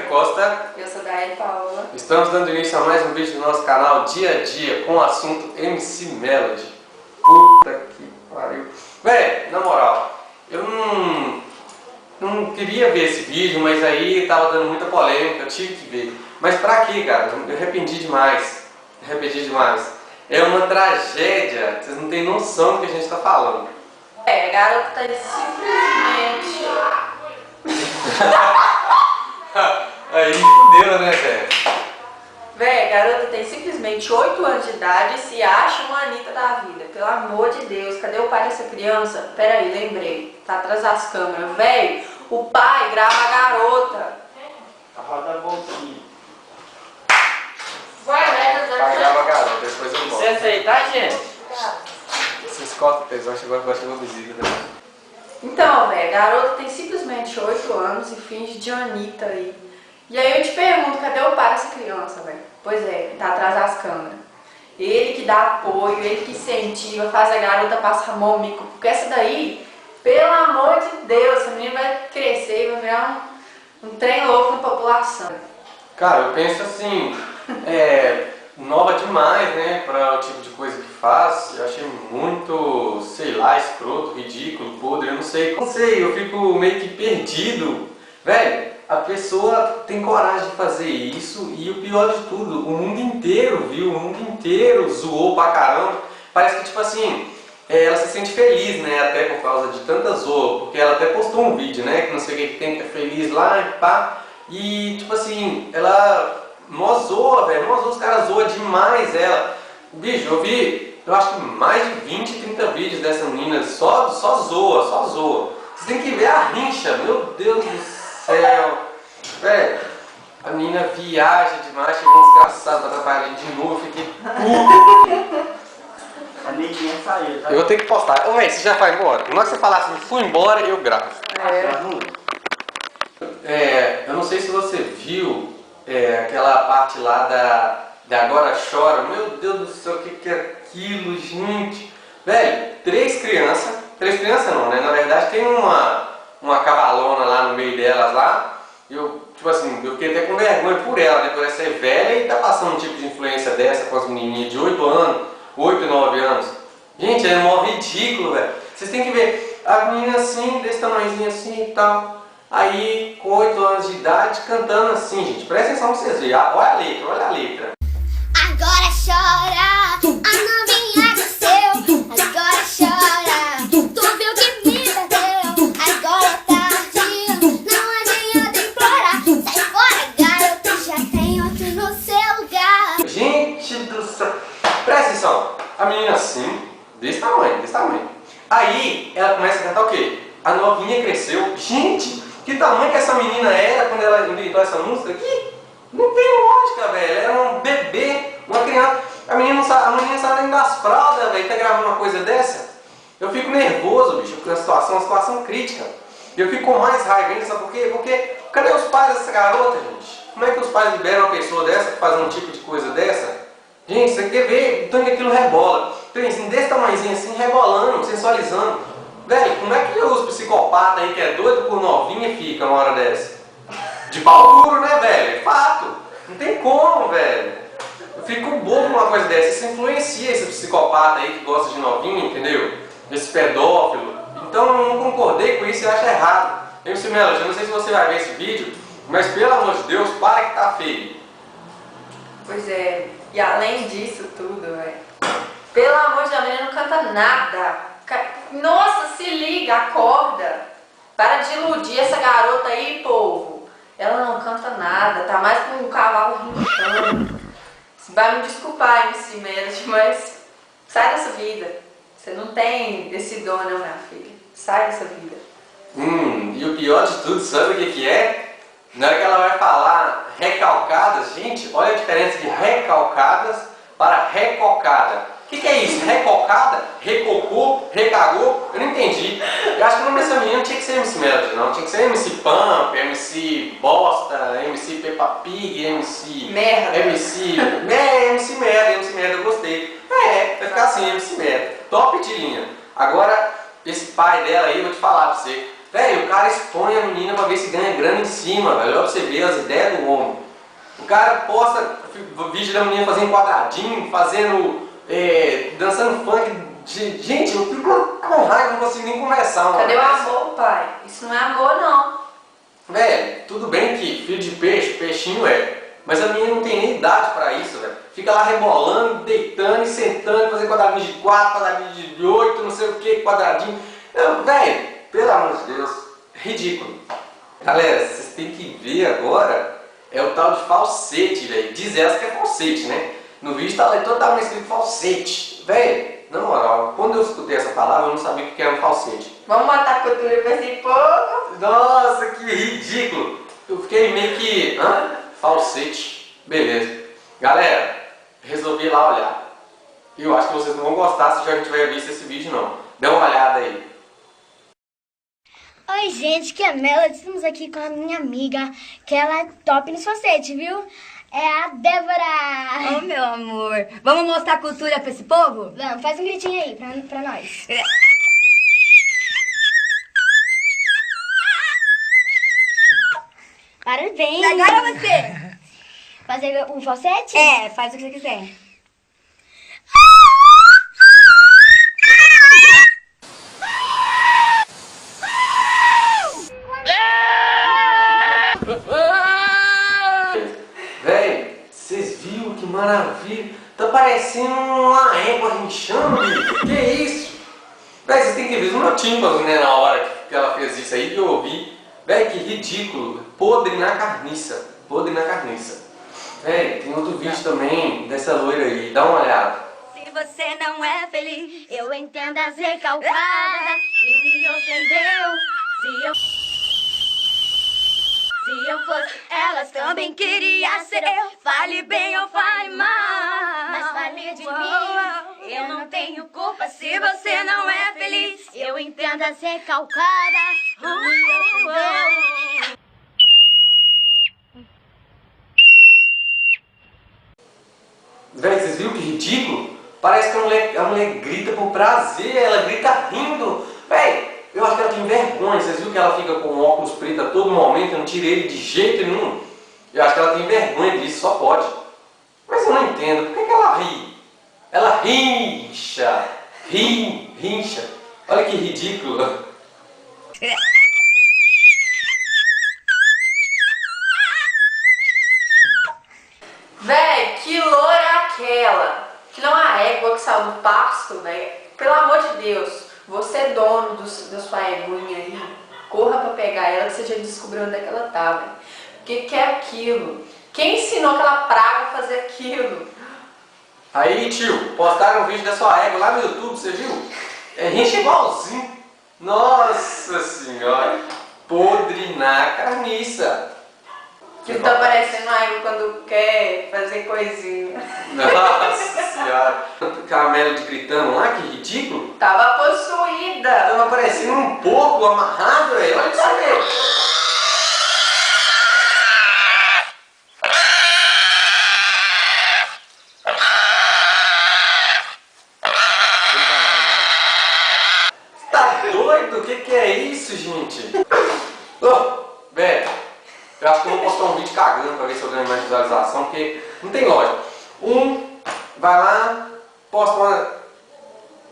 Jeff Costa. Eu sou Daiane Paola. Estamos dando início a mais um vídeo do nosso canal Dia a Dia com o assunto MC Melody. Puta que pariu. Véi, na moral, eu não queria ver esse vídeo, mas aí tava dando muita polêmica, eu tive que ver. Mas pra quê, cara? Eu arrependi demais. É uma tragédia, vocês não têm noção do que a gente tá falando. A garota tá simplesmente... Aí fudeu, né, velho? Véi, a garota tem simplesmente 8 anos de idade e se acha uma Anitta da vida. Pelo amor de Deus, cadê o pai dessa criança? Pera aí, lembrei. Tá atrás das câmeras. Véi, o pai grava a garota. Roda a bolsinha. Pai grava a garota, depois eu volto. Licença aí, tá, gente? Vocês cortam o pessoal, agora chegou visita também. Então, velho, a garota tem simplesmente 8 anos e finge de Anitta aí. E aí eu te pergunto, cadê o pai dessa criança, velho? Pois é, tá atrás das câmeras. Ele que dá apoio, ele que incentiva, faz a garota passar momico. Porque essa daí, pelo amor de Deus, essa menina vai crescer e vai virar um trem louco na população. Cara, eu penso assim, nova demais, né, para o tipo de coisa que faz. Eu achei muito, sei lá, escroto, ridículo, podre, eu não sei. Não sei, eu fico meio que perdido. Velho, a pessoa tem coragem de fazer isso e o pior de tudo, o mundo inteiro viu, o mundo inteiro zoou pra caramba. Parece que, tipo assim, ela se sente feliz, né, até por causa de tanta zoa, porque ela até postou um vídeo, né, que não sei o que tem, que é feliz lá e pá. E, tipo assim, ela... Mó zoa, velho, os caras zoam demais ela. Bicho, eu vi, eu acho que mais de 20, 30 vídeos dessa menina, só zoa. Você tem que ver a rincha, meu Deus do céu. Velho, a menina viaja demais, chegou um desgraçado pra atrapalhar ele de novo, eu fiquei puto. A neguinha saiu, tá? Eu vou ter que postar. Ô, velho, você já vai embora? Na hora que você falar assim, fui embora, eu gravo. Eu não sei se você viu aquela parte lá da Agora Chora. Meu Deus do céu, o que é aquilo, gente? Velho, três crianças não, né? Na verdade tem uma cavalona lá no meio delas lá. Eu, tipo assim, eu fiquei até com vergonha por ela, né? Por ela ser velha e tá passando um tipo de influência dessa com as menininhas de 8 anos, 8 e 9 anos. Gente, é mó ridículo, velho. Vocês têm que ver a menina assim, desse tamanhozinho assim e tal. Aí, com 8 anos de idade, cantando assim, gente. Presta atenção pra vocês verem. Olha a letra. Agora chora, a novinha cresceu. Agora chora, tu viu que me perdeu. Agora é tarde, não adianta implorar. Sai fora, garoto, já tem outro no seu lugar. Gente do céu. Presta atenção. A menina assim, desse tamanho. Aí, ela começa a cantar o quê? A novinha cresceu. Gente, que tamanho que essa menina era quando ela inventou essa música aqui? Não tem lógica, velho. Era um bebê, uma criança. A menina sabe nem das fraldas, velho. Tá gravando uma coisa dessa? Eu fico nervoso, bicho, porque é uma situação crítica. E eu fico com mais raiva ainda, sabe por quê? Porque cadê os pais dessa garota, gente? Como é que os pais liberam uma pessoa dessa que faz um tipo de coisa dessa? Gente, você quer ver o tanto que aquilo rebola. Trenzinho desse tamanhozinho assim, rebolando, sensualizando. Velho, como é que os psicopatas aí que é doido por novinha fica uma hora dessa? De pau duro, né, velho? É fato. Não tem como, velho. Eu fico bobo com uma coisa dessa. Isso influencia esse psicopata aí que gosta de novinha, entendeu? Esse pedófilo. Então eu não concordei com isso e acho errado. MC Melody, eu não sei se você vai ver esse vídeo, mas pelo amor de Deus, para que tá feio. Pois é, e além disso tudo, velho. Pelo amor de Deus, a menina não canta nada. Nossa, se liga, acorda. Para de iludir essa garota aí, povo. Ela não canta nada, tá mais com um cavalo rincando. Vai me desculpar, MC Melody, mas sai dessa vida. Você não tem esse dom, não, minha filha. Sai dessa vida. E o pior de tudo, sabe o que é? Na hora que ela vai falar recalcadas, gente, olha a diferença de recalcadas para recocada. O que é isso? Recocada? Recocou? Recagou? Eu não entendi. Eu acho que o nome dessa menina não tinha que ser MC Melody, não. Tinha que ser MC Pump, MC Bosta, MC Peppa Pig, MC... Merda. MC Merda, eu gostei. Vai ficar assim, MC Merda. Top de linha. Agora, esse pai dela aí, eu vou te falar pra você. Velho, o cara expõe a menina pra ver se ganha grana em cima, velho. Olha pra você ver as ideias do homem. O cara posta vídeo da menina fazendo quadradinho, fazendo. Dançando funk. Gente, eu fico com raiva, não consigo nem conversar. Cadê o amor, pai? Isso não é amor, não. Velho, tudo bem que filho de peixe, peixinho é. Mas a menina não tem nem idade pra isso, velho. Fica lá rebolando, deitando e sentando, fazendo quadradinho de 4, quadradinho de 8, não sei o que, quadradinho. Velho, pelo amor de Deus, ridículo. Galera, vocês têm que ver agora, é o tal de falsete, velho. Diz essa que é falsete, né? No vídeo tá lá totalmente escrito falsete. Velho, na moral, quando eu escutei essa palavra, eu não sabia o que era um falsete. Vamos matar a cultura pra esse povo? Nossa, que ridículo! Eu fiquei meio que... Falsete. Beleza. Galera, resolvi ir lá olhar. E eu acho que vocês não vão gostar se já não tiver visto esse vídeo, não. Dê uma olhada aí. Oi, gente, que é a Mela. Estamos aqui com a minha amiga, que ela é top no falsete, viu? É a Débora. Ô, meu amor, vamos mostrar cultura pra esse povo? Vamos, faz um gritinho aí pra nós. Parabéns. Agora você. Fazer um falsete? É, faz o que você quiser. Véi, vocês viram que maravilha? Tá parecendo uma égua rinchando, bicho. Que isso? Véi, vocês têm que ver os meus tímpanos, né, na hora que ela fez isso aí, que eu ouvi. Véi, que ridículo. Podre na carniça. Podre na carniça. Véi, tem outro vídeo também dessa loira aí. Dá uma olhada. Se você não é feliz, Eu entendo as recalcadas que me ofendeu. se eu fosse elas, também queria ser eu. Fale bem ou fale mal, Mas fale de mim. Eu não tenho culpa se você não é feliz. Eu entendo as recalcadas que me ofendeu. Véi, vocês viram que ridículo? Parece que a mulher grita por prazer, ela grita rindo. Véi, eu acho que ela tem vergonha. Vocês viram que ela fica com o óculos preto a todo momento, eu não tirei ele de jeito nenhum. Eu acho que ela tem vergonha disso, só pode. Mas eu não entendo, por que ela ri? Ela rincha, rincha. Olha que ridículo. Véi, que loura é aquela? Que não é uma égua que saiu do pasto, velho. Pelo amor de Deus, você é dono da sua éguinha aí. Corra pra pegar ela que você já descobriu onde é que ela tá, velho. O que é aquilo? Quem ensinou aquela praga a fazer aquilo? Aí, tio, postaram um vídeo da sua égua lá no YouTube, você viu? É rincha igualzinho. Nossa senhora. Podre na carniça. Que tá parecendo uma égua quando quer fazer coisinha. Nossa senhora. Aquela Melody gritando lá, que ridículo. Tava possuída. Tava parecendo um porco amarrado, velho. Olha isso aí. Tá doido? O que é isso, gente? Velho, eu acho que eu vou postar um vídeo cagando pra ver se eu ganho mais visualização, porque não tem lógica. Vai lá, posta uma...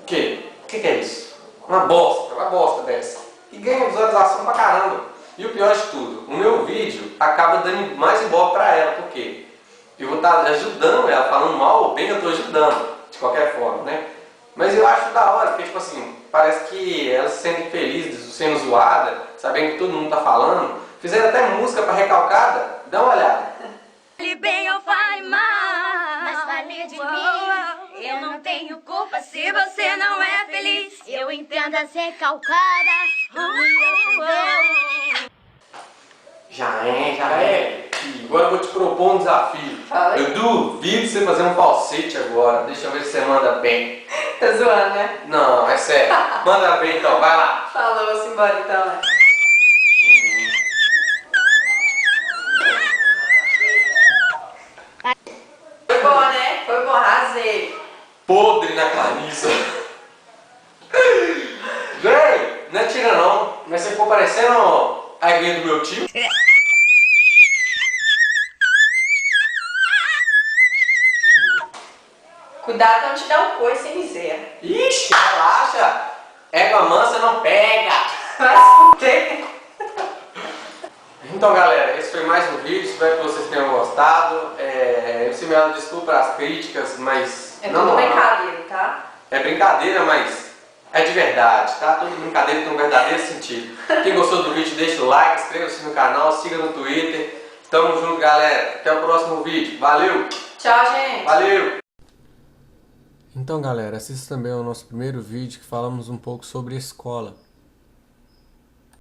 O quê? O que é isso? Uma bosta dessa. E ganha visualização pra caramba. E o pior de tudo, o meu vídeo acaba dando mais ibope pra ela, por quê? Eu vou estar ajudando ela, falando mal ou bem, eu tô ajudando, de qualquer forma, né? Mas eu acho da hora, porque tipo assim, parece que ela se sente feliz, sendo zoada, sabendo que todo mundo tá falando. Fizeram até música pra recalcada, dá uma olhada. fale bem ou fale mal, Mas fale de mim. Eu não tenho culpa se você não é feliz. Eu entendo as recalcadas que me ofendeu. Já é. E agora eu vou te propor um desafio. Fala aí. Eu duvido você fazer um falsete agora. Deixa eu ver se você manda bem. Tá zoando, né? Não, é sério. Manda bem então, vai lá. Falou, vamos embora então, né? Foi bom, né? Foi bom, arrasei. Podre na carniça. Véi, não é tira não. Mas se for parecendo a igreja do meu tio. Cuidado pra não te dar um coice sem miséria. Ixi, relaxa. Égua mansa não pega. Vai se fuder. Então galera, esse foi mais um vídeo, espero que vocês tenham gostado. Eu se me dá desculpa as críticas, mas... É tudo brincadeira, tá? É brincadeira, mas é de verdade, tá? Toda brincadeira tem um verdadeiro sentido. Quem gostou do vídeo, deixa o like, inscreva-se no canal, siga no Twitter. Tamo junto, galera. Até o próximo vídeo. Valeu! Tchau, gente! Valeu! Então galera, assista também ao nosso primeiro vídeo que falamos um pouco sobre escola.